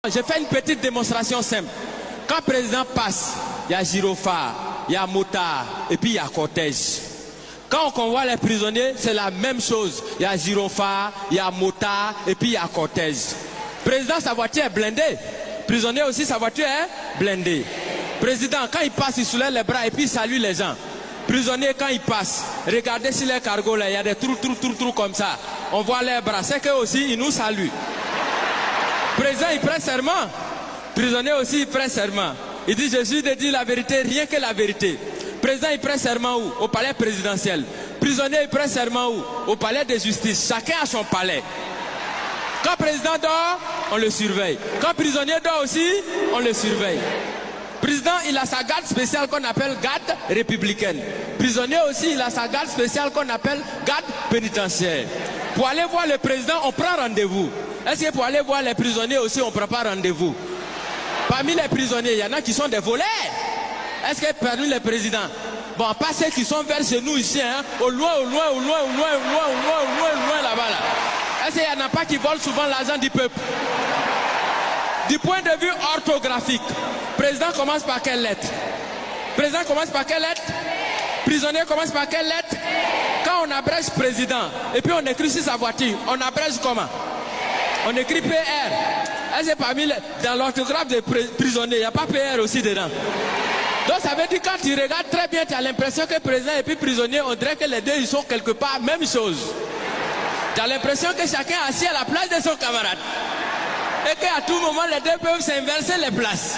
Je fais une petite démonstration simple. Quand le président passe, il y a gyrophare, il y a motard et puis il y a cortège. Quand on convoie les prisonniers, c'est la même chose. Il y a gyrophare, il y a motard et puis il y a cortège. Président, sa voiture est blindée. Prisonnier aussi, sa voiture est blindée. Président, quand il passe, il soulève les bras et puis il salue les gens. Prisonnier, quand il passe, regardez sur les cargos là, il y a des trous comme ça. On voit les bras, c'est qu'eux aussi, ils nous saluent. Président, il prend serment. Prisonnier aussi, il prend serment. Il dit, je suis de dire la vérité, rien que la vérité. Président, il prend serment où? Au palais présidentiel. Prisonnier, il prend serment où? Au palais de justice. Chacun a son palais. Quand le président dort, on le surveille. Quand le prisonnier dort aussi, on le surveille. Président, il a sa garde spéciale qu'on appelle garde républicaine. Prisonnier aussi, il a sa garde spéciale qu'on appelle garde pénitentiaire. Pour aller voir le président, on prend rendez-vous. Est-ce que pour aller voir les prisonniers aussi, on ne prend pas rendez-vous? Parmi les prisonniers, il y en a qui sont des voleurs. Est-ce que parmi les présidents, bon, pas ceux qui sont vers chez nous ici, hein, au loin là-bas, là. Est-ce qu'il n'y en a pas qui volent souvent l'argent du peuple? Du point de vue orthographique, président commence par quelle lettre? Président commence par quelle lettre? Prisonnier commence par quelle lettre? Quand on abrège président, et puis on écrit sur sa voiture, on abrège comment? On écrit PR. Est-ce que parmi dans l'orthographe des prisonniers, il n'y a pas PR aussi dedans? Donc ça veut dire quand tu regardes très bien, tu as l'impression que président et puis prisonnier, on dirait que les deux ils sont quelque part même chose. Tu as l'impression que chacun est assis à la place de son camarade. Et qu'à tout moment, les deux peuvent s'inverser les places.